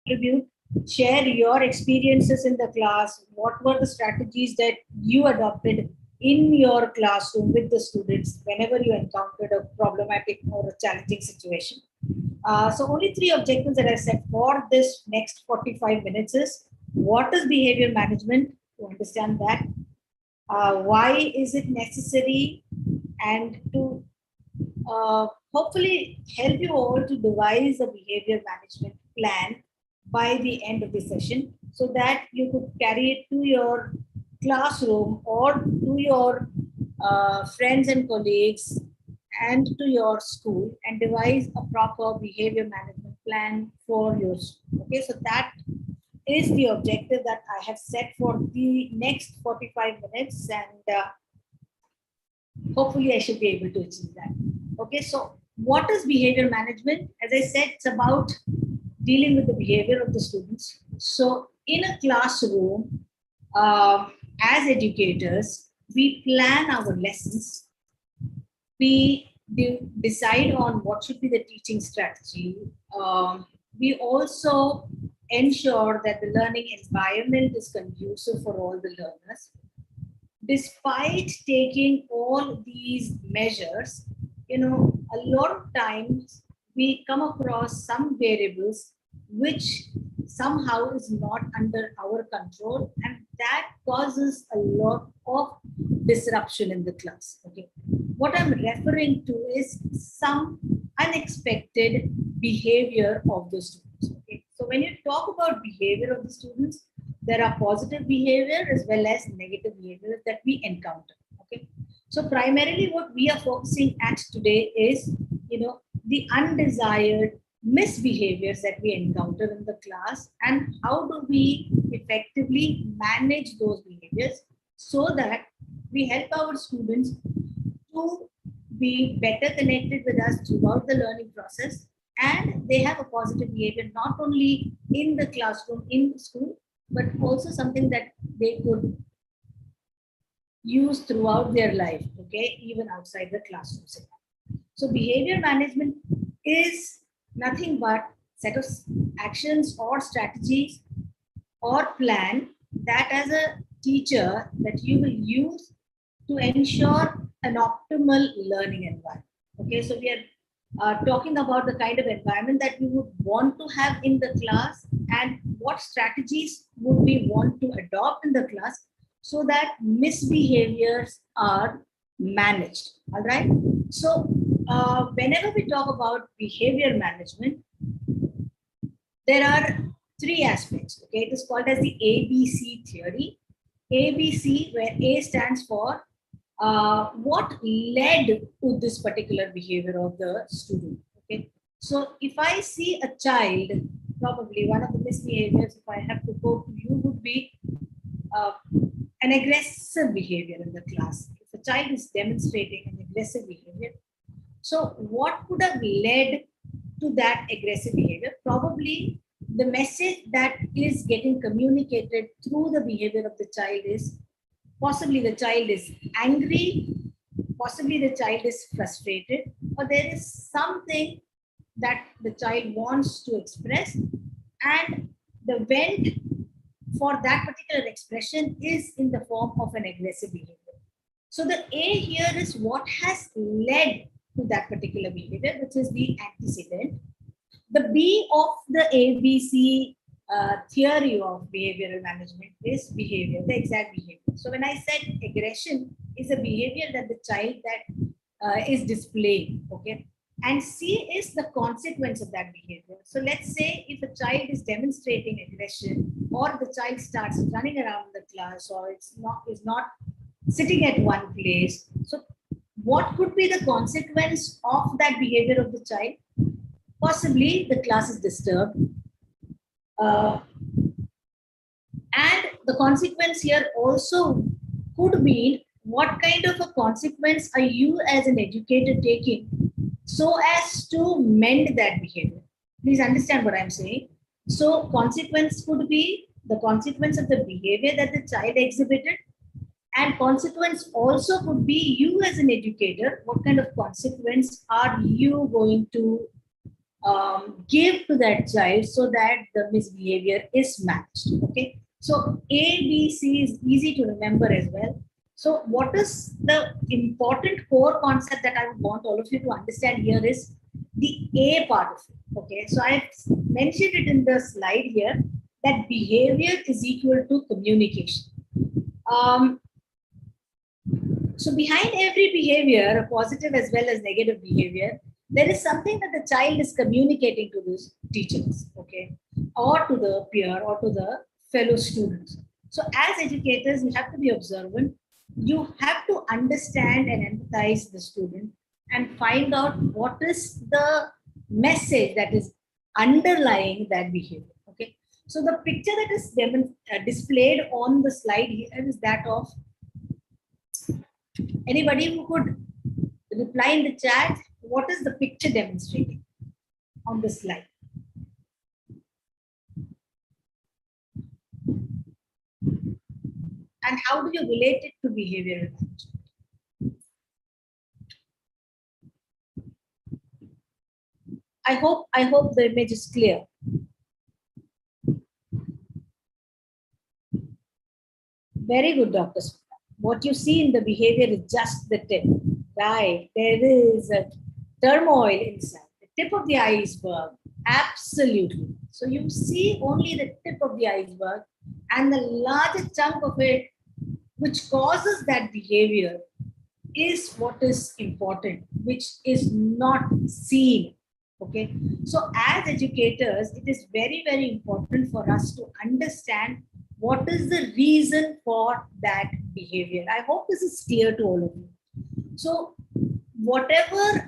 contribute, share your experiences in the class. What were the strategies that you adopted in your classroom with the students whenever you encountered a problematic or a challenging situation? So only three objectives that I set for this next 45 minutes is: what is behavior management? To understand that, why is it necessary, and to hopefully help you all to devise a behavior management plan by the end of the session, so that you could carry it to your classroom or to your friends and colleagues and to your school and devise a proper behavior management plan for your school. Okay, so that is the objective that I have set for the next 45 minutes, and hopefully I should be able to achieve that. Okay, so what is behavior management? As I said, it's about dealing with the behavior of the students. So in a classroom, as educators, we plan our lessons. We decide on what should be the teaching strategy. We also ensure that the learning environment is conducive for all the learners. Despite taking all these measures, a lot of times we come across some variables which somehow is not under our control, and that causes a lot of disruption in the class. Okay, what I'm referring to is some unexpected behavior of the students. Okay, so when you talk about behavior of the students, there are positive behavior as well as negative behavior that we encounter. Okay, so primarily what we are focusing at today is, the undesired misbehaviors that we encounter in the class, and how do we effectively manage those behaviors so that we help our students to be better connected with us throughout the learning process, and they have a positive behavior not only in the classroom, in school, but also something that they could use throughout their life, okay, even outside the classroom setting. So behavior management is nothing but set of actions or strategies or plan that as a teacher that you will use to ensure an optimal learning environment. Okay, so we are talking about the kind of environment that we would want to have in the class, and what strategies would we want to adopt in the class so that misbehaviors are managed. All right. So whenever we talk about behavior management, there are three aspects. Okay, it is called as the ABC theory. ABC, where A stands for what led to this particular behavior of the student. Okay, so if I see a child, probably one of the misbehaviors, if I have to go to you, would be an aggressive behavior in the class. If a child is demonstrating an aggressive behavior, so what could have led to that aggressive behavior? Probably the message that is getting communicated through the behavior of the child is possibly the child is angry, possibly the child is frustrated, or there is something that the child wants to express, and the vent for that particular expression is in the form of an aggressive behavior. So the A here is what has led to that particular behavior, which is the antecedent. The B of the ABC theory of behavioral management is behavior, the exact behavior. So when I said aggression is a behavior that the child that is displaying, okay, and C is the consequence of that behavior. So let's say if a child is demonstrating aggression, or the child starts running around the class, or is not sitting at one place. So what could be the consequence of that behavior of the child? Possibly the class is disturbed. And the consequence here also could be, what kind of a consequence are you as an educator taking so as to mend that behavior? Please understand what I'm saying. So consequence could be the consequence of the behavior that the child exhibited, and consequence also could be you as an educator. What kind of consequence are you going to give to that child so that the misbehavior is matched. Okay, so A, B, C is easy to remember as well. So what is the important core concept that I would want all of you to understand here is the A part of it. Okay, so I've mentioned it in the slide here that behavior is equal to communication. Um, so behind every behavior, a positive as well as negative behavior, there is something that the child is communicating to the teachers, okay, or to the peer or to the fellow students. So as educators, you have to be observant. You have to understand and empathize the student and find out what is the message that is underlying that behavior. Okay. So the picture that is displayed on the slide here is that of anybody who could reply in the chat. What is the picture demonstrating on the slide? And how do you relate it to behavioral management? I hope the image is clear. Very good, Dr. Smita. What you see in the behavior is just the tip, right? There is a turmoil inside, the tip of the iceberg. Absolutely. So you see only the tip of the iceberg, and the larger chunk of it, which causes that behavior, is what is important, which is not seen. Okay. So as educators, it is very, very important for us to understand what is the reason for that behavior. I hope this is clear to all of you. So whatever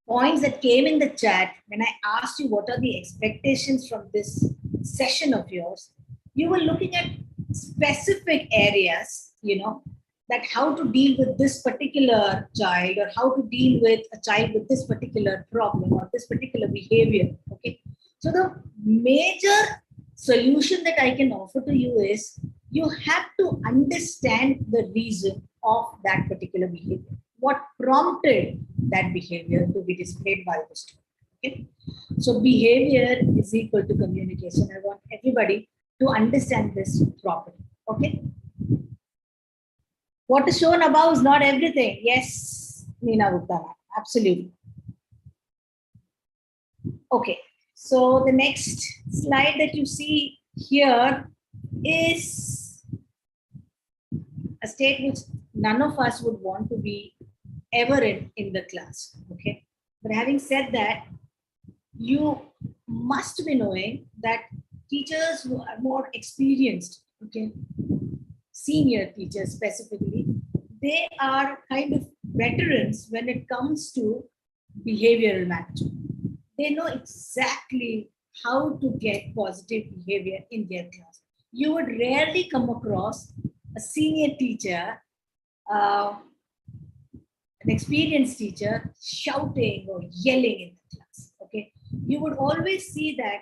points that came in the chat, when I asked you what are the expectations from this session of yours, you were looking at specific areas, that how to deal with this particular child, or how to deal with a child with this particular problem or this particular behavior. Okay. So the major solution that I can offer to you is you have to understand the reason of that particular behavior. What prompted that behavior to be displayed by the student. Okay. So behavior is equal to communication. I want everybody to understand this properly. Okay. What is shown above is not everything. Yes, Meena Gupta, absolutely. Okay, so the next slide that you see here is a state which none of us would want to be ever in the class. Okay, but having said that, you must be knowing that teachers who are more experienced, okay, senior teachers specifically, they are kind of veterans when it comes to behavioral management. They know exactly how to get positive behavior in their class. You would rarely come across a senior teacher, an experienced teacher shouting or yelling in the class. Okay, you would always see that,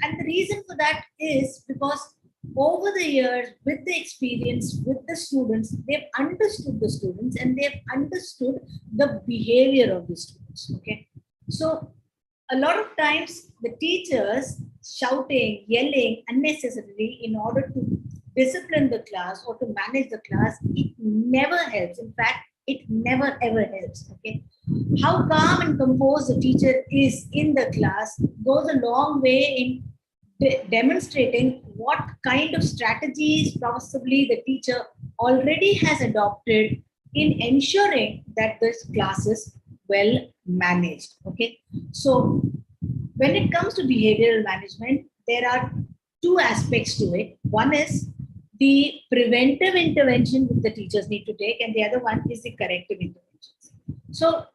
and the reason for that is because over the years, with the experience, with the students, they've understood the students and they've understood the behavior of the students. Okay, so a lot of times the teachers shouting, yelling unnecessarily in order to discipline the class or to manage the class, it never helps. In fact, it never ever helps. Okay, how calm and composed the teacher is in the class goes a long way in demonstrating what kind of strategies possibly the teacher already has adopted in ensuring that this class is well managed. Okay, so when it comes to behavioral management, there are two aspects to it. One is the preventive intervention that the teachers need to take, and the other one is the corrective interventions. So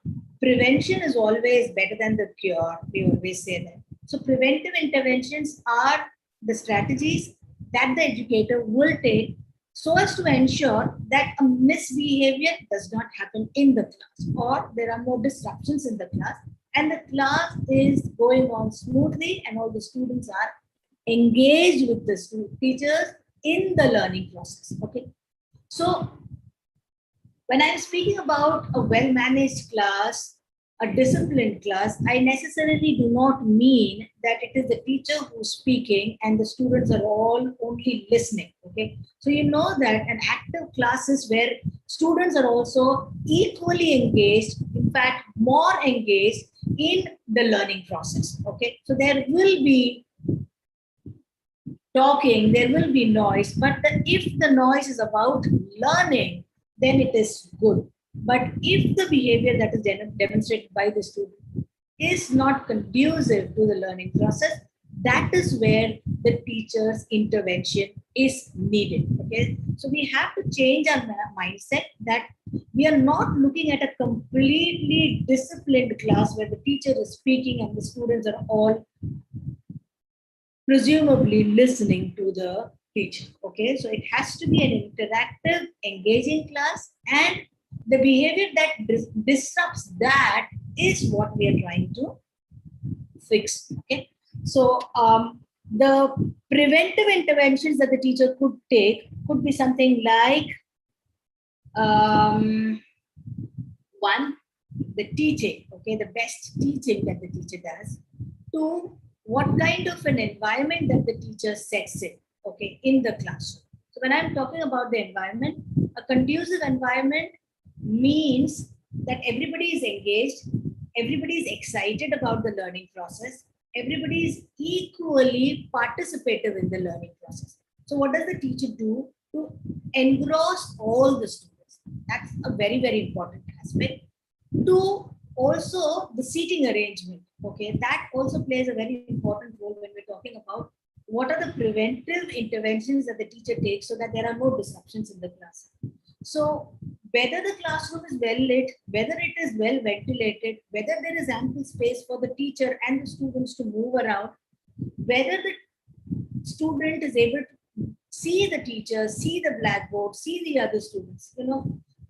prevention is always better than the cure. We always say that. So preventive interventions are the strategies that the educator will take so as to ensure that a misbehavior does not happen in the class, or there are no disruptions in the class, and the class is going on smoothly and all the students are engaged with the teachers in the learning process. Okay, so when I'm speaking about a well-managed class, a disciplined class, I necessarily do not mean that it is the teacher who's speaking and the students are all only listening. Okay, so you know that an active class is where students are also equally engaged, in fact, more engaged in the learning process. Okay, so there will be talking, there will be noise, but if the noise is about learning, then it is good. But if the behavior that is demonstrated by the student is not conducive to the learning process, that is where the teacher's intervention is needed. Okay, so we have to change our mindset that we are not looking at a completely disciplined class where the teacher is speaking and the students are all presumably listening to the teacher. Okay, so it has to be an interactive, engaging class, and the behavior that disrupts that is what we are trying to fix. Okay, so the preventive interventions that the teacher could take could be something like one, the teaching. Okay, the best teaching that the teacher does. Two, what kind of an environment that the teacher sets in, okay, in the classroom. So when I'm talking about the environment, a conducive environment means that everybody is engaged, everybody is excited about the learning process, everybody is equally participative in the learning process. So what does the teacher do to engross all the students? That's a very, very important aspect. Two, also the seating arrangement. Okay, that also plays a very important role when we're talking about what are the preventive interventions that the teacher takes so that there are no disruptions in the class. So whether the classroom is well lit, whether it is well ventilated, whether there is ample space for the teacher and the students to move around, whether the student is able to see the teacher, see the blackboard, see the other students,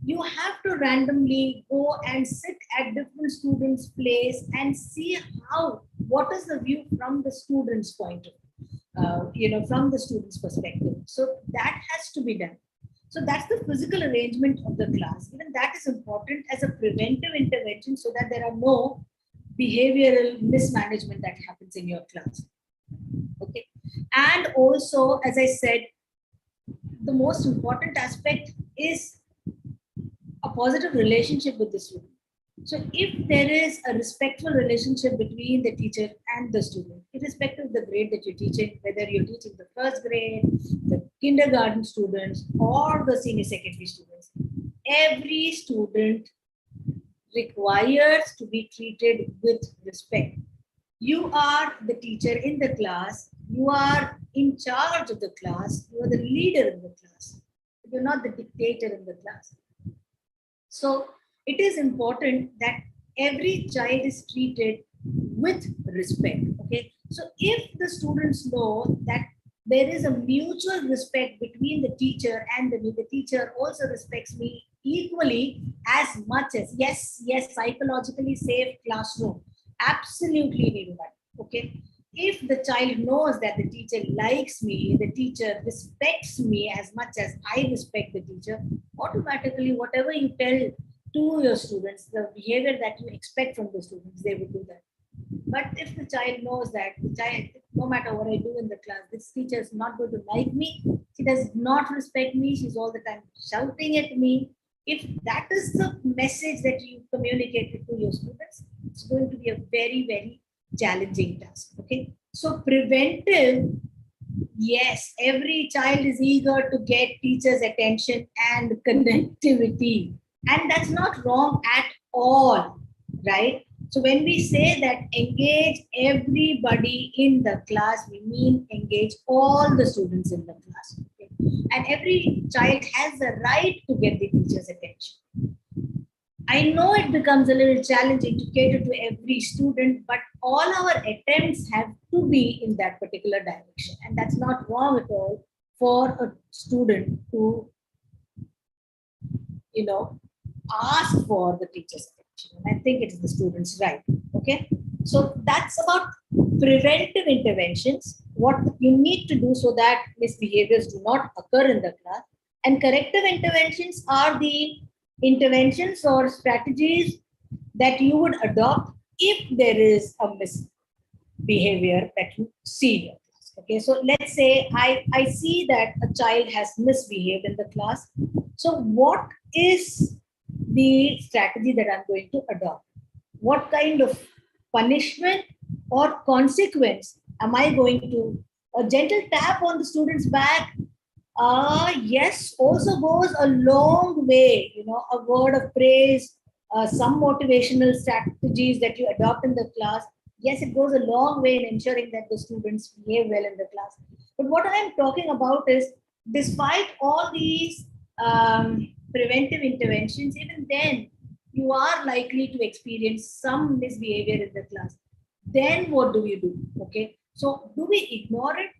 you have to randomly go and sit at different students' place and see what is the view from the student's point of view, from the student's perspective. So that has to be done. So that's the physical arrangement of the class. Even that is important as a preventive intervention so that there are no behavioral mismanagement that happens in your class. Okay. And also, as I said, the most important aspect is a positive relationship with the student. So if there is a respectful relationship between the teacher and the student, irrespective of the grade that you're teaching, whether you're teaching the first grade, the kindergarten students, or the senior secondary students, every student requires to be treated with respect. You are the teacher in the class, you are in charge of the class, you are the leader in the class. You're not the dictator in the class. So it is important that every child is treated with respect. Okay. So if the students know that there is a mutual respect between the teacher and the teacher also respects me equally as much as, yes, psychologically safe classroom. Absolutely need that. Okay. If the child knows that the teacher likes me, the teacher respects me as much as I respect the teacher, automatically whatever you tell to your students, the behavior that you expect from the students, they will do that. But if the child knows that the child, no matter what I do in the class, this teacher is not going to like me, she does not respect me, she's all the time shouting at me. If that is the message that you communicated to your students, it's going to be a very, very challenging task. Okay. So preventive, yes, every child is eager to get teachers' attention and connectivity. And that's not wrong at all, right? So when we say that engage everybody in the class, we mean engage all the students in the class. Okay? And every child has the right to get the teacher's attention. I know it becomes a little challenging to cater to every student, but all our attempts have to be in that particular direction. And that's not wrong at all for a student to, ask for the teacher's attention. And I think it is the student's right. Okay. So that's about preventive interventions, what you need to do so that misbehaviors do not occur in the class. And corrective interventions are the interventions or strategies that you would adopt if there is a misbehavior that you see in your class? Okay, so let's say I see that a child has misbehaved in the class. So what is the strategy that I'm going to adopt? What kind of punishment or consequence am I going to? A gentle tap on the student's back, yes, also goes a long way. You know, a word of praise, some motivational strategies that you adopt in the class. Yes, it goes a long way in ensuring that the students behave well in the class. But what I am talking about is, despite all these preventive interventions, even then you are likely to experience some misbehavior in the class. Then what do we do? Okay, so do we ignore it?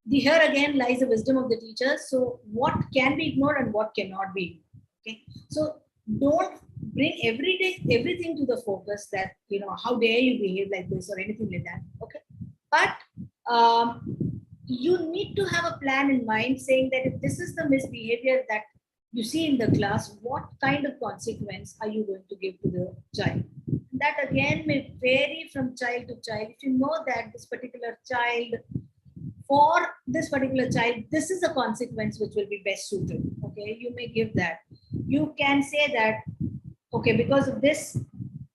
Here again lies the wisdom of the teacher. So what can be ignored and what cannot be ignored? Okay, so don't bring everything to the focus that, you know, how dare you behave like this or anything like that. Okay, but you need to have a plan in mind, saying that if this is the misbehavior that you see in the class, what kind of consequence are you going to give to the child? That again may vary from child to child. If you know that this particular child, for this particular child, this is a consequence which will be best suited. Okay, you may give that. You can say that, okay, because of this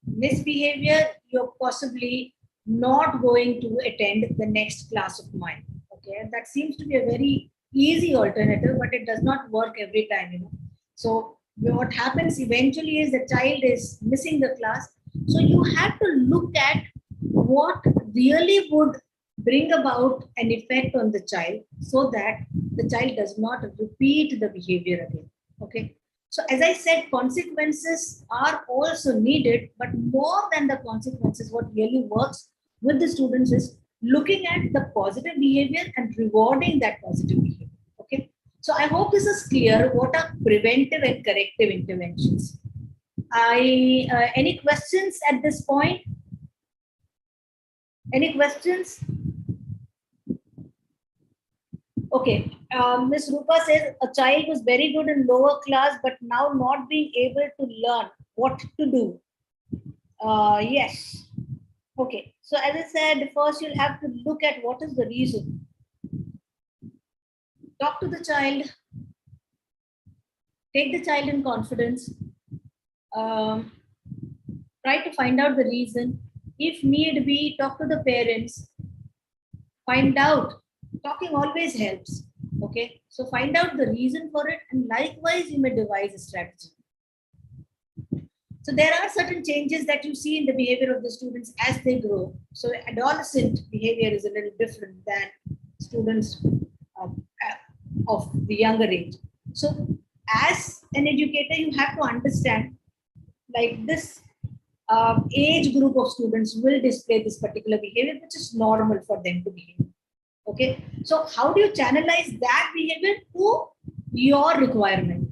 misbehavior, you're possibly not going to attend the next class of mine. Okay, that seems to be a very easy alternative, but it does not work every time, you know. So what happens eventually is the child is missing the class. So you have to look at what really would bring about an effect on the child, so that the child does not repeat the behavior again. Okay, so as I said, consequences are also needed, but more than the consequences, what really works with the students is looking at the positive behavior and rewarding that positive behavior. Okay, so I hope this is clear. What are preventive and corrective interventions? Any questions at this point? Any questions? Okay, Ms. Rupa says a child was very good in lower class, but now not being able to learn what to do. Yes. Okay, so as I said, first you'll have to look at what is the reason. Talk to the child, take the child in confidence, um, try to find out the reason. If need be, talk to the parents, find out. Talking always helps. Okay, so find out the reason for it, and likewise, you may devise a strategy. So there are certain changes that you see in the behavior of the students as they grow. So adolescent behavior is a little different than students of the younger age. So as an educator, you have to understand, like, this age group of students will display this particular behavior, which is normal for them to behave. Okay, so how do you channelize that behavior to your requirement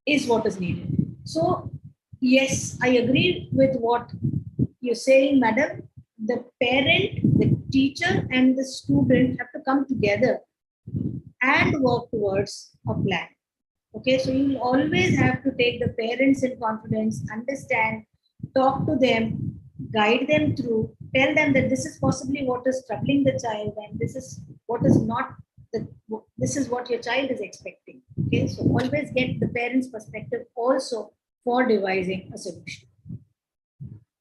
is what is needed. So yes, I agree with what you're saying, madam. The parent, the teacher, and the student have to come together and work towards a plan. Okay, so you will always have to take the parents in confidence, understand, talk to them, guide them through, tell them that this is possibly what is troubling the child, and this is what is not the, this is what your child is expecting. Okay, so always get the parents' perspective also for devising a solution.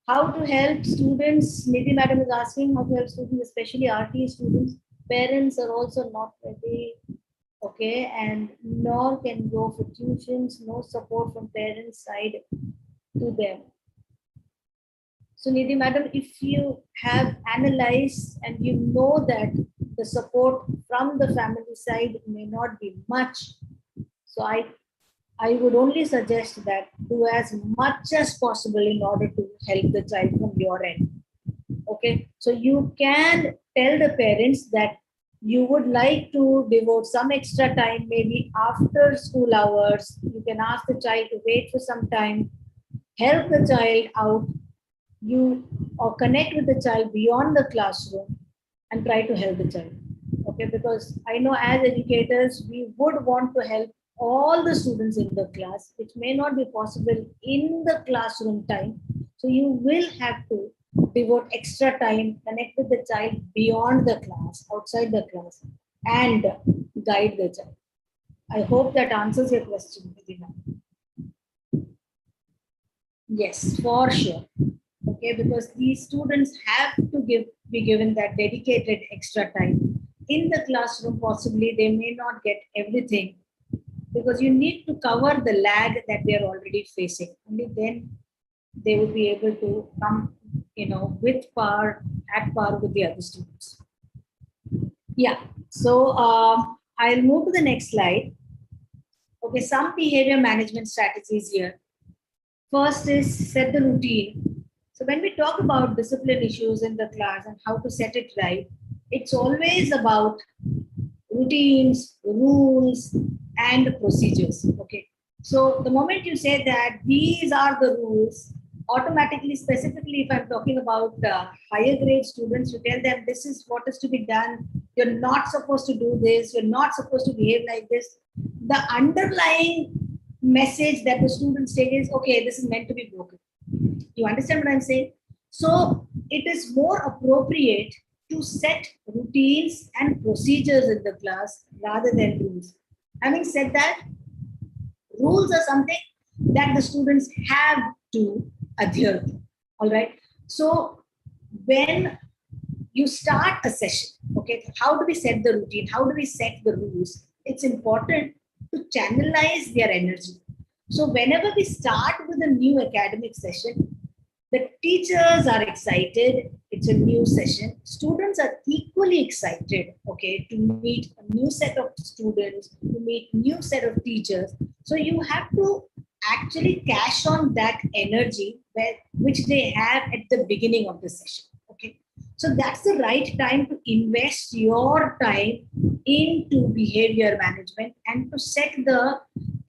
How to help students? Maybe madam is asking how to help students, especially RT students. Parents are also not ready. Okay, and nor can go for tuitions, no support from parents' side to them. So Nidhi madam, if you have analyzed and you know that the support from the family side may not be much, so I would only suggest that do as much as possible in order to help the child from your end. Okay, so you can tell the parents that you would like to devote some extra time, maybe after school hours. You can ask the child to wait for some time, help the child out, you or connect with the child beyond the classroom and try to help the child. Okay, because I know as educators, we would want to help all the students in the class. It may not be possible in the classroom time, So you will have to devote extra time, connect with the child beyond the class, outside the class, and guide the child. I hope that answers your question, Vidina. Yes, for sure. Okay, because these students have to be given that dedicated extra time in the classroom. Possibly they may not get everything because you need to cover the lag that they are already facing. Only then they will be able to come, with at par with the other students. Yeah. So I'll move to the next slide. Okay, some behavior management strategies here. First is set the routine. So when we talk about discipline issues in the class and how to set it right, it's always about routines, rules, and procedures. Okay. So the moment you say that these are the rules, automatically, specifically, if I'm talking about higher grade students, you tell them this is what is to be done. You're not supposed to do this. You're not supposed to behave like this. The underlying message that the students take is, okay, this is meant to be broken. You understand what I'm saying? So it is more appropriate to set routines and procedures in the class rather than rules. Having said that, rules are something that the students have to adhere to. All right. So when you start a session, okay, how do we set the routine? How do we set the rules? It's important to channelize their energy. So whenever we start with a new academic session, the teachers are excited. It's a new session. Students are equally excited, okay, to meet a new set of students, to meet new set of teachers. So you have to actually cash on that energy which they have at the beginning of the session, okay. So that's the right time to invest your time into behavior management and to set the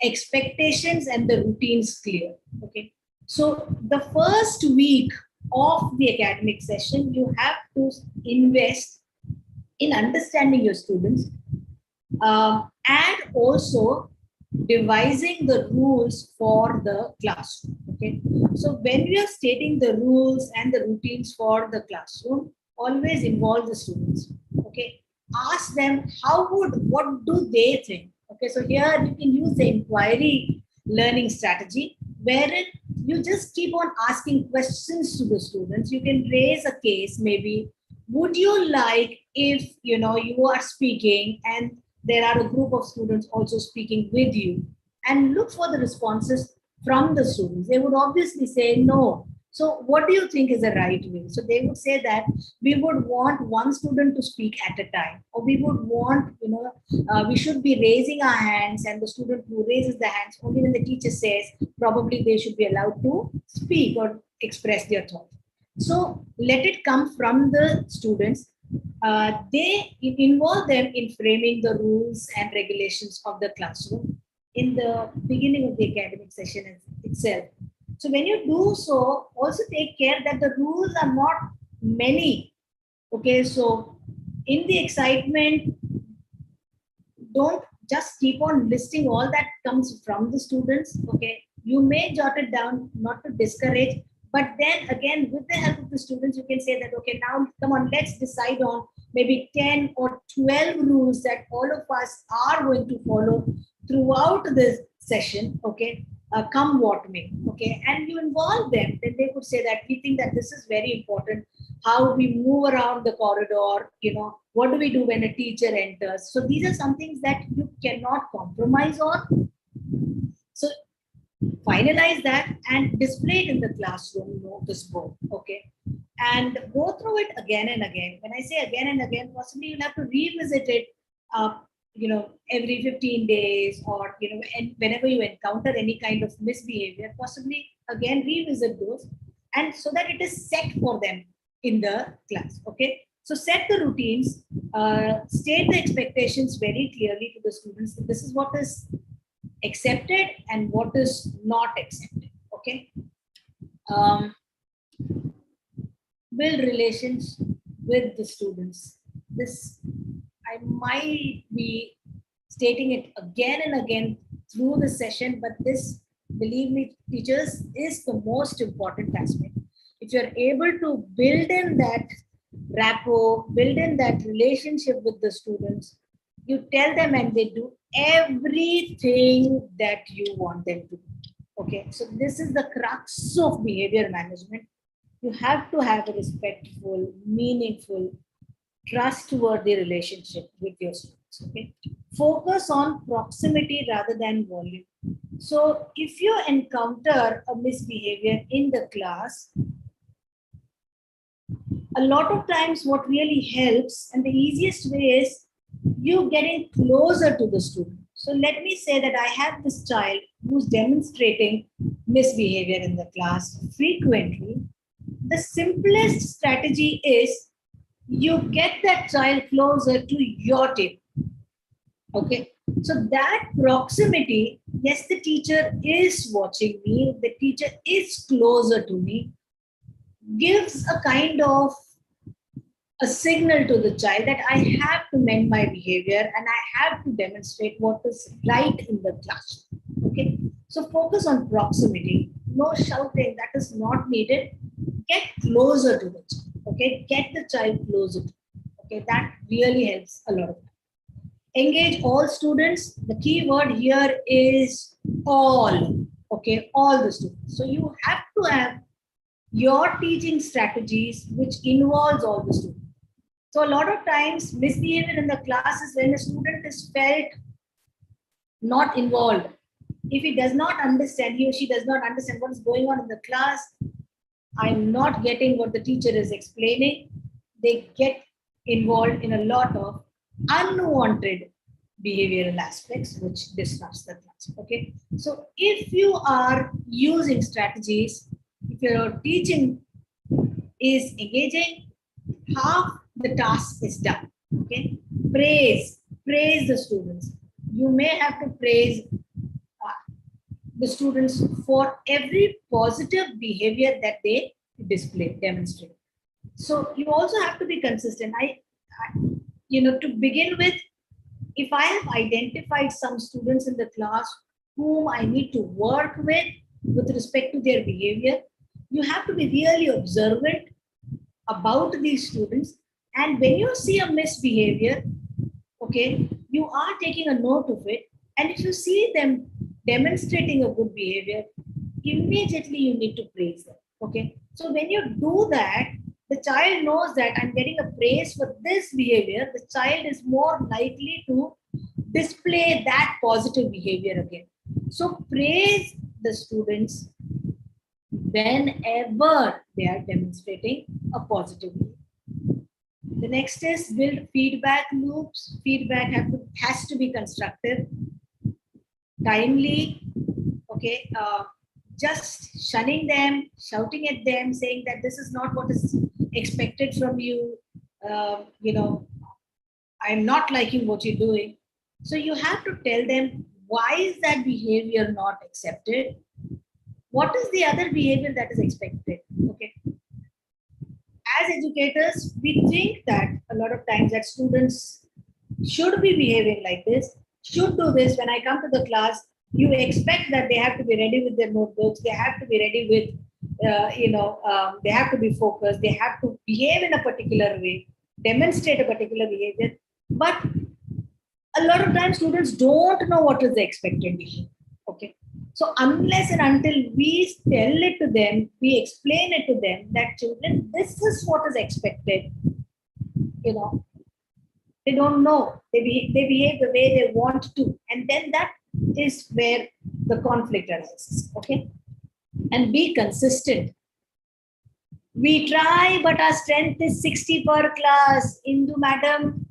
expectations and the routines clear, okay. So the first week of the academic session, you have to invest in understanding your students and also devising the rules for the classroom. Okay. So when we are stating the rules and the routines for the classroom, always involve the students. Okay. Ask them what do they think? Okay. So here you can use the inquiry learning strategy wherein you just keep on asking questions to the students. You can raise a case, maybe, would you like if you are speaking and there are a group of students also speaking with you, and look for the responses from the students. They would obviously say no. So what do you think is the right way? So they would say that we would want one student to speak at a time, or we would want, we should be raising our hands, and the student who raises the hands, only when the teacher says, probably they should be allowed to speak or express their thought. So let it come from the students. They involve them in framing the rules and regulations of the classroom in the beginning of the academic session itself. So when you do so, also take care that the rules are not many. Okay, so in the excitement, don't just keep on listing all that comes from the students. Okay, you may jot it down, not to discourage, but then again, with the help of the students, you can say that, okay, now come on, let's decide on maybe 10 or 12 rules that all of us are going to follow throughout this session. Okay, come what may. Okay, and you involve them, then they could say that we think that this is very important. How we move around the corridor, what do we do when a teacher enters? So these are some things that you cannot compromise on. So finalize that and display it in the classroom notice board, okay? And go through it again and again. When I say again and again, possibly you'll have to revisit it, every 15 days, or, and whenever you encounter any kind of misbehavior, possibly again revisit those, and so that it is set for them in the class, okay? So set the routines, state the expectations very clearly to the students. This is what is accepted and what is not accepted, okay? Build relations with the students. This, I might be stating it again and again through the session, but this, believe me, teachers, is the most important aspect. if you're able to build in that rapport, build in that relationship with the students, you tell them and they do everything that you want them to do. Okay, so this is the crux of behavior management. You have to have a respectful, meaningful, trustworthy relationship with your students. Okay, focus on proximity rather than volume. So if you encounter a misbehavior in the class, a lot of times what really helps and the easiest way is you getting closer to the student. So let me say that I have this child who's demonstrating misbehavior in the class frequently. The simplest strategy is you get that child closer to your table. Okay, so that proximity, yes, the teacher is watching me, the teacher is closer to me, gives a kind of a signal to the child that I have to mend my behavior and I have to demonstrate what is right in the classroom. Okay, so focus on proximity, no shouting, that is not needed. Get closer to the child. Okay, get the child closer to you. Okay, that really helps a lot of time. Engage all students. The key word here is all. Okay, all the students. So you have to have your teaching strategies which involves all the students. So a lot of times misbehavior in the class is when a student is felt not involved. If he does not understand, he or she does not understand what is going on in the class, I'm not getting what the teacher is explaining, they get involved in a lot of unwanted behavioral aspects which disrupts the class. Okay, so if you are using strategies, if your teaching is engaging, half the task is done. Okay, praise the students. You may have to praise the students for every positive behavior that they demonstrate. So you also have to be consistent. To begin with, if I have identified some students in the class whom I need to work with respect to their behavior, you have to be really observant about these students. And when you see a misbehavior, okay, you are taking a note of it. And if you see them demonstrating a good behavior, immediately you need to praise them. Okay, so when you do that, the child knows that I'm getting a praise for this behavior. The child is more likely to display that positive behavior again. So praise the students whenever they are demonstrating a positive behavior. The next is build feedback loops. Feedback has to be constructive, timely. Okay, just shunning them, shouting at them, saying that this is not what is expected from you. I'm not liking what you're doing. So you have to tell them why is that behavior not accepted? What is the other behavior that is expected? Okay. As educators, we think that a lot of times that students should be behaving like this, should do this. When I come to the class, you expect that they have to be ready with their notebooks, they have to be ready with, they have to be focused, they have to behave in a particular way, demonstrate a particular behavior. But a lot of times students don't know what is the expected behavior. Okay. So unless and until we tell it to them, we explain it to them that children, this is what is expected, they don't know. They behave the way they want to. And then that is where the conflict arises. Okay. And be consistent. We try, but our strength is 60 per class. Indu madam,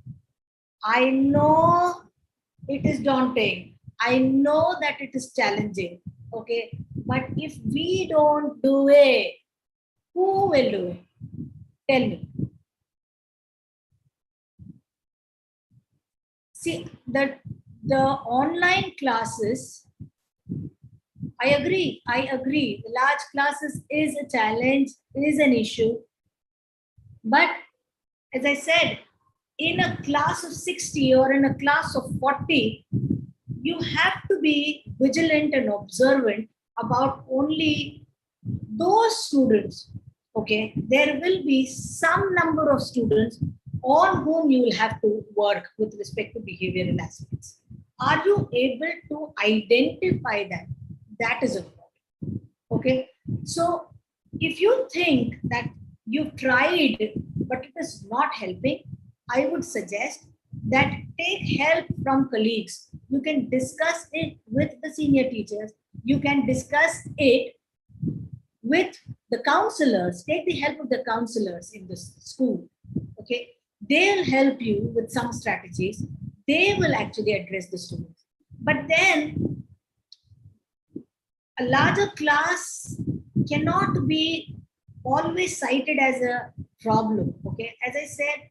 I know it is daunting. I know that it is challenging. Okay. But if we don't do it, who will do it? Tell me. See, the online classes, I agree. The large classes is a challenge, is an issue. But as I said, in a class of 60 or in a class of 40, you have to be vigilant and observant about only those students okay, there will be some number of students on whom you will have to work with respect to behavioral aspects. Are you able to identify that? That is important. Okay, so if you think that you've tried but it is not helping, I would suggest that take help from colleagues. You can discuss it with the senior teachers. You can discuss it with the counselors. Take the help of the counselors in the school. Okay, they'll help you with some strategies. They will actually address the students. But then a larger class cannot be always cited as a problem. Okay, as I said,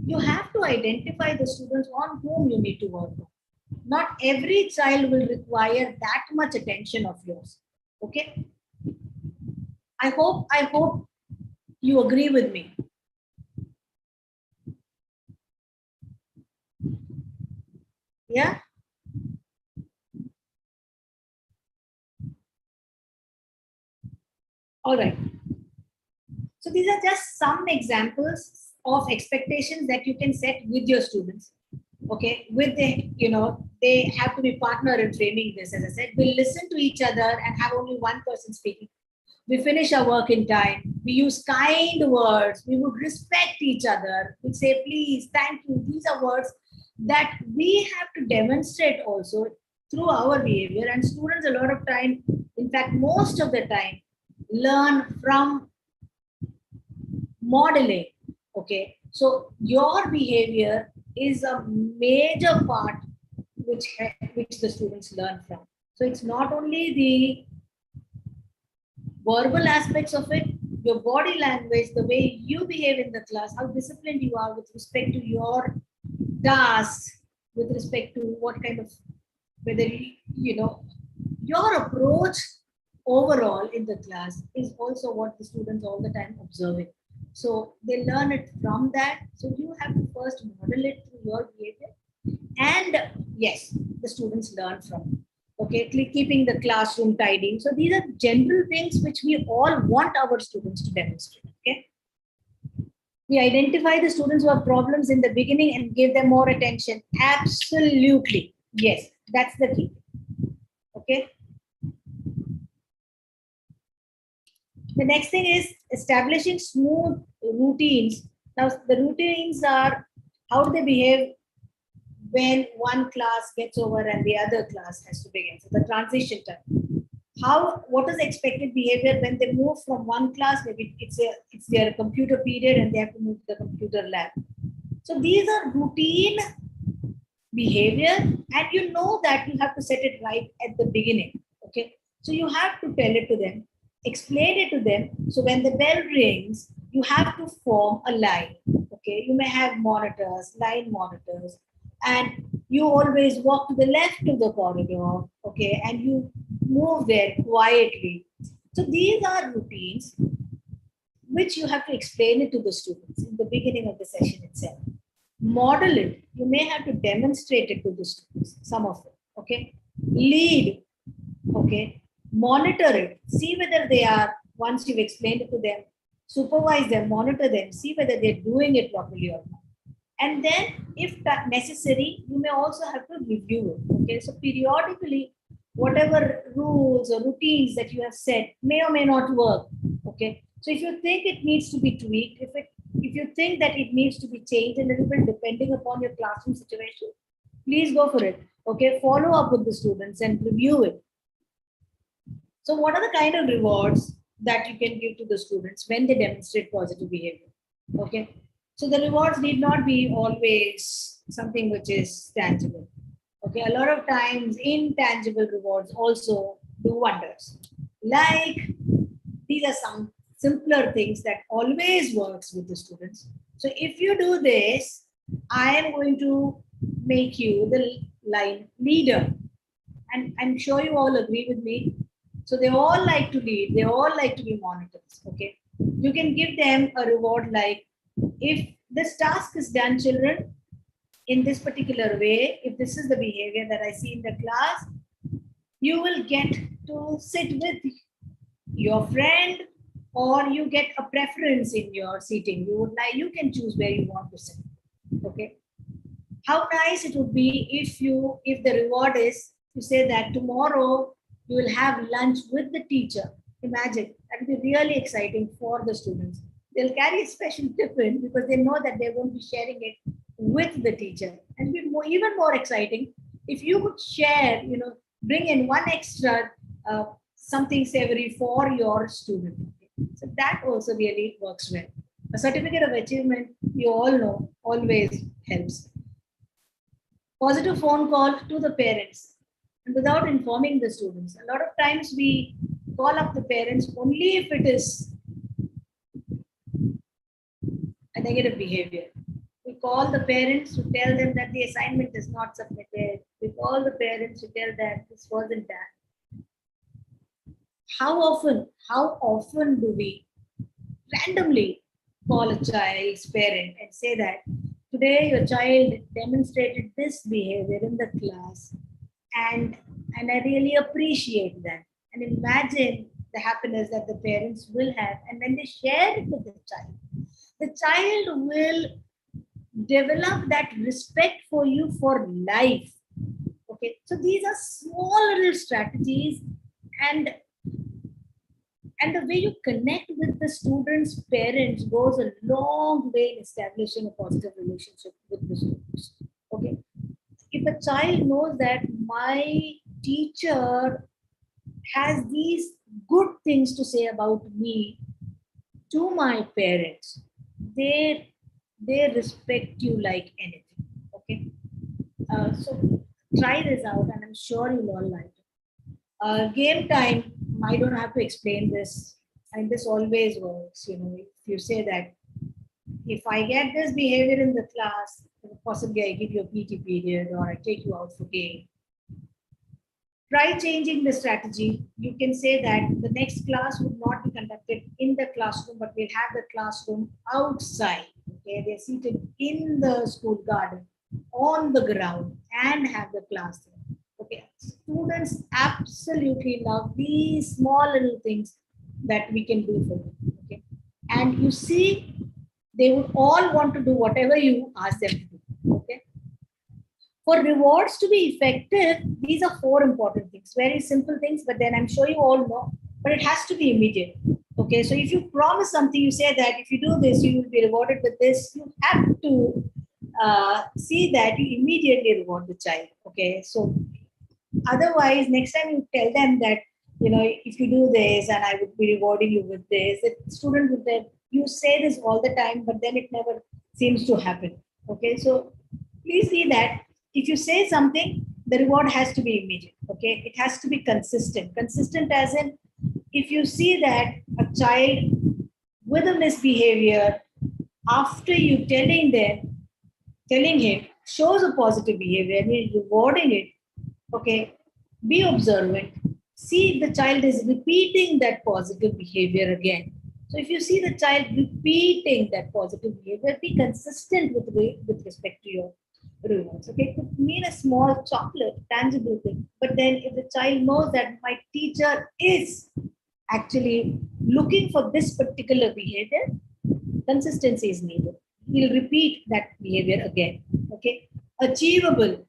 you have to identify the students on whom you need to work on. Not every child will require that much attention of yours. Okay, I hope you agree with me. Yeah. All right. So these are just some examples of expectations that you can set with your students. Okay, with the, they have to be partner in framing this. As I said, we'll listen to each other and have only one person speaking. We finish our work in time. We use kind words. We would respect each other. We say, please, thank you. These are words that we have to demonstrate also through our behavior. And students, a lot of time, in fact, most of the time, learn from modeling. Okay, so your behavior is a major part which the students learn from. So it's not only the verbal aspects of it, your body language, the way you behave in the class, how disciplined you are with respect to your tasks, with respect to what kind of, whether your approach overall in the class is also what the students all the time observing. So they learn it from that. So you have to first model it through your behavior. And yes, the students learn from it. Okay, keeping the classroom tidy. So these are general things which we all want our students to demonstrate. Okay, we identify the students who have problems in the beginning and give them more attention. Absolutely, yes, that's the key. Okay, the next thing is establishing smooth routines. Now the routines are how do they behave when one class gets over and the other class has to begin. So the transition time. What is expected behavior when they move from one class? Maybe it's their computer period and they have to move to the computer lab. So these are routine behavior, and you know that you have to set it right at the beginning. Okay, so you have to tell it to them, explain it to them. So when the bell rings, you have to form a line. Okay, you may have monitors, line monitors, and you always walk to the left of the corridor. Okay, and you move there quietly. So these are routines which you have to explain it to the students in the beginning of the session itself. Model it. You may have to demonstrate it to the students, some of it. Okay, lead. Okay, monitor it. See whether they are, once you've explained it to them, supervise them, monitor them, see whether they're doing it properly or not. And then, if that necessary, you may also have to review it. Okay, so periodically, whatever rules or routines that you have set may or may not work. Okay, so if you think it needs to be tweaked, if you think that it needs to be changed a little bit depending upon your classroom situation, please go for it. Okay, follow up with the students and review it. So what are the kind of rewards that you can give to the students when they demonstrate positive behavior? Okay, so the rewards need not be always something which is tangible. Okay, a lot of times intangible rewards also do wonders. Like, these are some simpler things that always works with the students. So if you do this, I am going to make you the line leader. And I'm sure you all agree with me. So they all like to lead, they all like to be monitors. Okay, you can give them a reward like, if this task is done, children, in this particular way, if this is the behavior that I see in the class, you will get to sit with your friend or you get a preference in your seating. You can choose where you want to sit. Okay. How nice it would be if the reward is to say that tomorrow you will have lunch with the teacher. Imagine, that would be really exciting for the students. They'll carry a special tiffin because they know that they won't be sharing it with the teacher. And it would be even more exciting if you could share, bring in one extra something savory for your student. So that also really works well. A certificate of achievement, you all know, always helps. Positive phone call to the parents and without informing the students. A lot of times we call up the parents only if it is a negative behavior. We call the parents to tell them that the assignment is not submitted. We call the parents to tell them this wasn't done. How often do we randomly call a child's parent and say that today your child demonstrated this behavior in the class and I really appreciate that. And imagine the happiness that the parents will have, and when they share it with the child will develop that respect for you for life. Okay, so these are small little strategies, and the way you connect with the students' parents goes a long way in establishing a positive relationship with the students. Okay, if a child knows that my teacher has these good things to say about me to my parents, they respect you like anything. Okay, so try this out, and I'm sure you'll all like it. Game time, I don't have to explain this, and this always works. If you say that if I get this behavior in the class, possibly I give you a PT period or I take you out for game. Try changing the strategy. You can say that the next class would not be conducted in the classroom, but we'll have the classroom outside. Okay, they're seated in the school garden, on the ground, and have the class there. Okay, students absolutely love these small little things that we can do for them. Okay, and you see, they would all want to do whatever you ask them to do. Okay. For rewards to be effective, these are 4 important things, very simple things, but then I'm sure you all know, but it has to be immediate. Okay, so if you promise something, you say that if you do this, you will be rewarded with this, you have to see that you immediately reward the child. Okay, so otherwise, next time you tell them that, if you do this and I would be rewarding you with this, the student would then, you say this all the time, but then it never seems to happen. Okay, so please see that if you say something, the reward has to be immediate. Okay, it has to be consistent. Consistent as in, if you see that a child with a misbehavior, after you telling him shows a positive behavior and you're rewarding it, okay, be observant. See if the child is repeating that positive behavior again. So if you see the child repeating that positive behavior, be consistent with respect to your rewards. Okay, it could mean a small chocolate, tangible thing. But then if the child knows that my teacher is actually looking for this particular behavior, consistency is needed. He'll repeat that behavior again. Okay, achievable.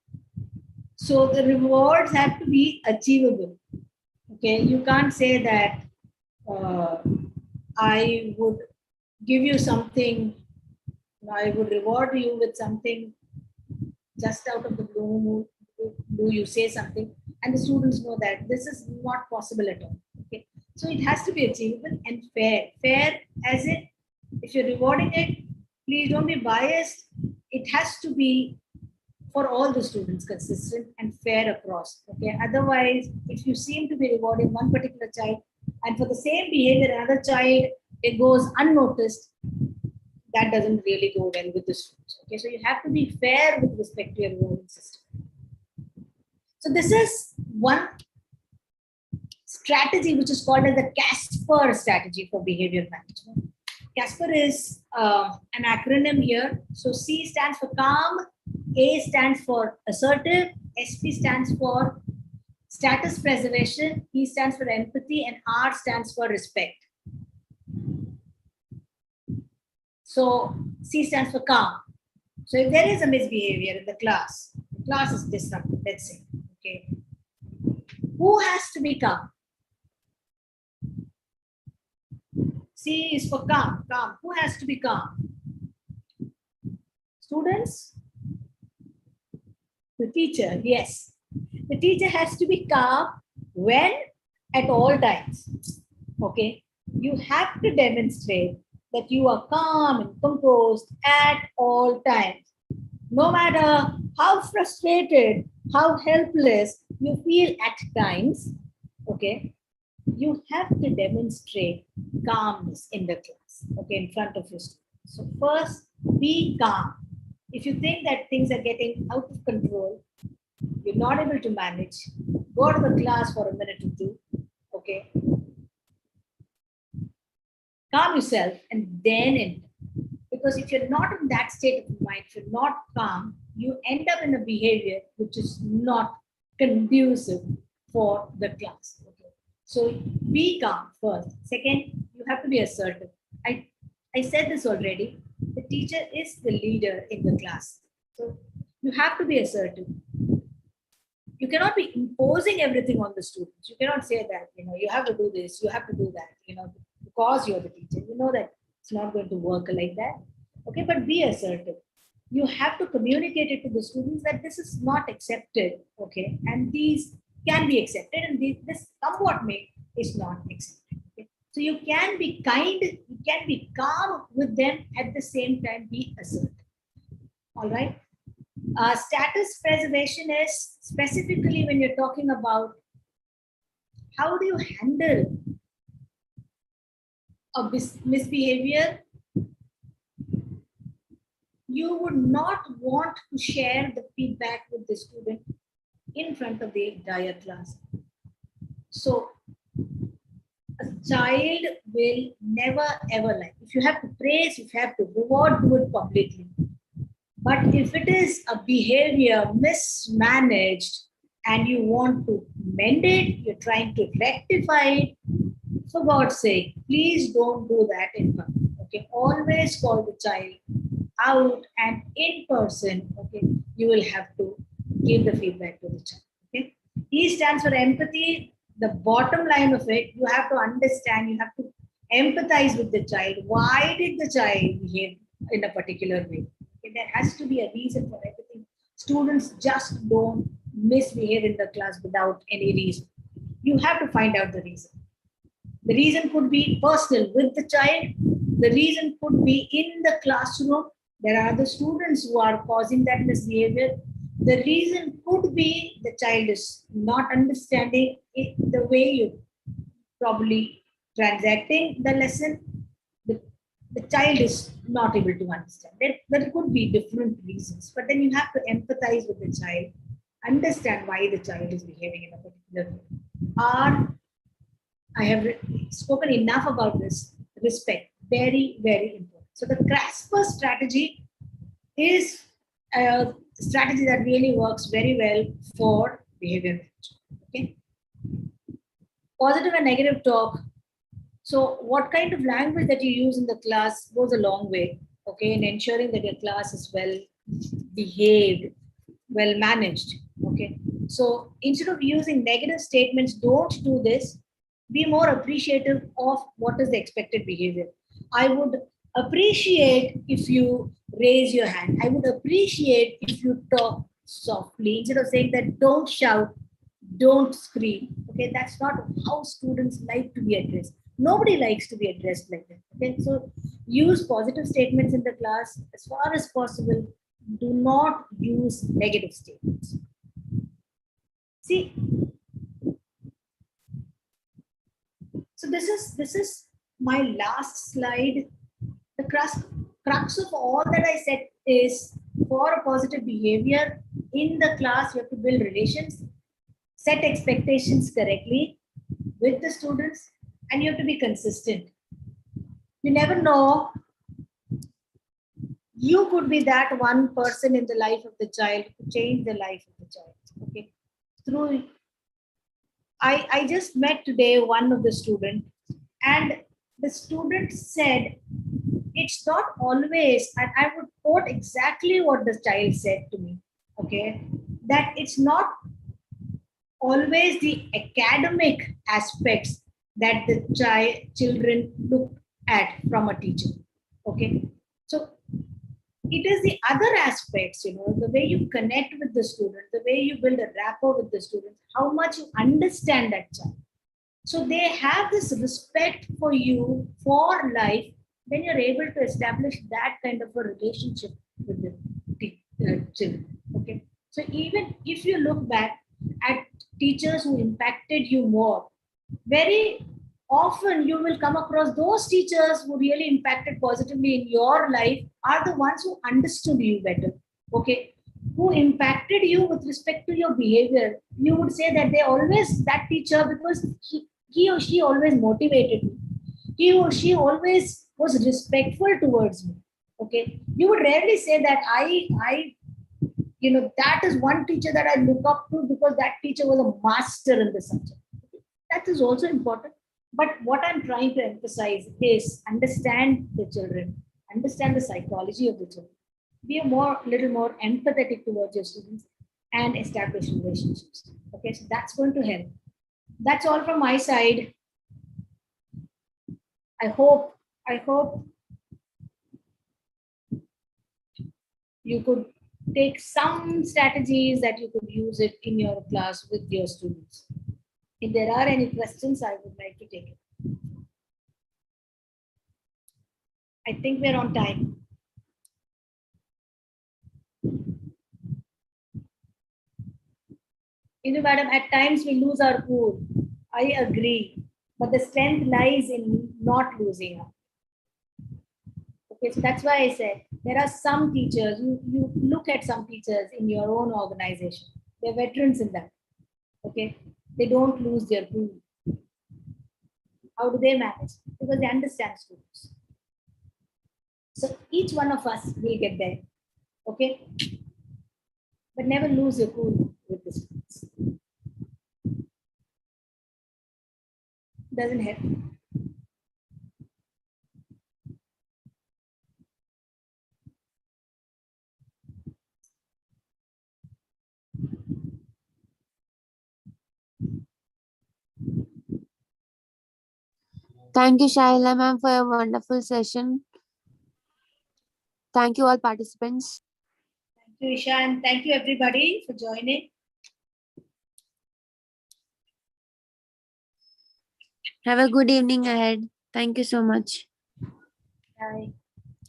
So the rewards have to be achievable. Okay, you can't say that I would give you something, I would reward you with something just out of the blue. You say something, and the students know that this is not possible at all. Okay, so it has to be achievable and fair. Fair as in, if you're rewarding it, please don't be biased. It has to be for all the students, consistent and fair across. Okay, otherwise, if you seem to be rewarding one particular child and for the same behavior another child, it goes unnoticed, that doesn't really go well with the students. Okay, so you have to be fair with respect to your rewarding system. So this is one strategy which is called as the Casper strategy for behavior management. Casper is an acronym here. So C stands for calm, A stands for assertive, SP stands for status preservation, E stands for empathy, and R stands for respect. So C stands for calm. So if there is a misbehavior in the class is disrupted, let's say, okay, who has to be calm? C is for calm, calm. Who has to be calm? Students? The teacher, yes. The teacher has to be calm when? At all times. Okay. You have to demonstrate that you are calm and composed at all times. No matter how frustrated, how helpless you feel at times, okay, you have to demonstrate calmness in the class, okay, in front of your students. So first, be calm. If you think that things are getting out of control, you're not able to manage, go to the class for a minute or two, okay, calm yourself and then enter. Because if you're not in that state of mind, if you're not calm, you end up in a behavior which is not conducive for the class. Okay. So be calm first. Second, you have to be assertive. I said this already. The teacher is the leader in the class. So you have to be assertive. You cannot be imposing everything on the students. You cannot say that, you have to do this, you have to do that, because you're the teacher. You know that it's not going to work like that. Okay, but be assertive. You have to communicate it to the students that this is not accepted, okay, and these can be accepted, and this somewhat may is not accepted. Okay? So you can be kind, you can be calm with them at the same time, be assertive. All right. Status preservation is specifically when you're talking about how do you handle a misbehavior. You would not want to share the feedback with the student in front of the entire class. So a child will never ever like. If you have to praise, if you have to reward, do it publicly. But if it is a behavior mismanaged and you want to mend it, you're trying to rectify it, for God's sake, please don't do that in public. Okay, always call the child out and in person. Okay, you will have to give the feedback to the child. Okay, E stands for empathy. The bottom line of it, you have to understand, you have to empathize with the child. Why did the child behave in a particular way? Okay, there has to be a reason for everything. Students just don't misbehave in the class without any reason. You have to find out the reason. The reason could be personal with the child. The reason could be in the classroom. There are the students who are causing that misbehavior. The reason could be the child is not understanding it, the way you probably transacting the lesson. The child is not able to understand. There could be different reasons, but then you have to empathize with the child, understand why the child is behaving in a particular way. I have spoken enough about this. Respect, very, very important. So the CRASPER strategy is a strategy that really works very well for behavior management. Okay. Positive and negative talk. So what kind of language that you use in the class goes a long way, okay, in ensuring that your class is well behaved, well managed. Okay. So instead of using negative statements, don't do this. Be more appreciative of what is the expected behavior. I would appreciate if you raise your hand. I would appreciate if you talk softly instead of saying that don't shout, don't scream. Okay, that's not how students like to be addressed. Nobody likes to be addressed like that. Okay, so use positive statements in the class as far as possible. Do not use negative statements. See, so this is my last slide. The crux of all that I said is for a positive behavior in the class, you have to build relations, set expectations correctly with the students, and you have to be consistent. You never know. You could be that one person in the life of the child to change the life of the child. Okay. Through I just met today one of the student, and the student said it's not always, and I would quote exactly what the child said to me, okay, that it's not always the academic aspects that the children look at from a teacher. Okay, so it is the other aspects, the way you connect with the student, the way you build a rapport with the student, how much you understand that child. So they have this respect for you for life when you're able to establish that kind of a relationship with the children. Okay. So even if you look back at teachers who impacted you more, very often you will come across those teachers who really impacted positively in your life are the ones who understood you better. Okay. Who impacted you with respect to your behavior. You would say that they always, that teacher, because he or she always motivated me. He or she always was respectful towards me. Okay. You would rarely say that that is one teacher that I look up to because that teacher was a master in the subject. That is also important. But what I'm trying to emphasize is understand the children, understand the psychology of the children, be a little more empathetic towards your students, and establish relationships. Okay, so that's going to help. That's all from my side. I hope you could take some strategies that you could use it in your class with your students. If there are any questions, I would like to take it. I think we're on time. Madam, at times we lose our cool. I agree. But the strength lies in not losing her. Okay, so that's why I said there are some teachers, you look at some teachers in your own organization. They're veterans in that. Okay, they don't lose their cool. How do they manage? Because they understand students. So each one of us will get there. Okay, but never lose your cool with the students. Doesn't help. Thank you, Shaila ma'am, for your wonderful session. Thank you, all participants. Thank you, Isha, and thank you everybody for joining. Have a good evening ahead. Thank you so much. Bye.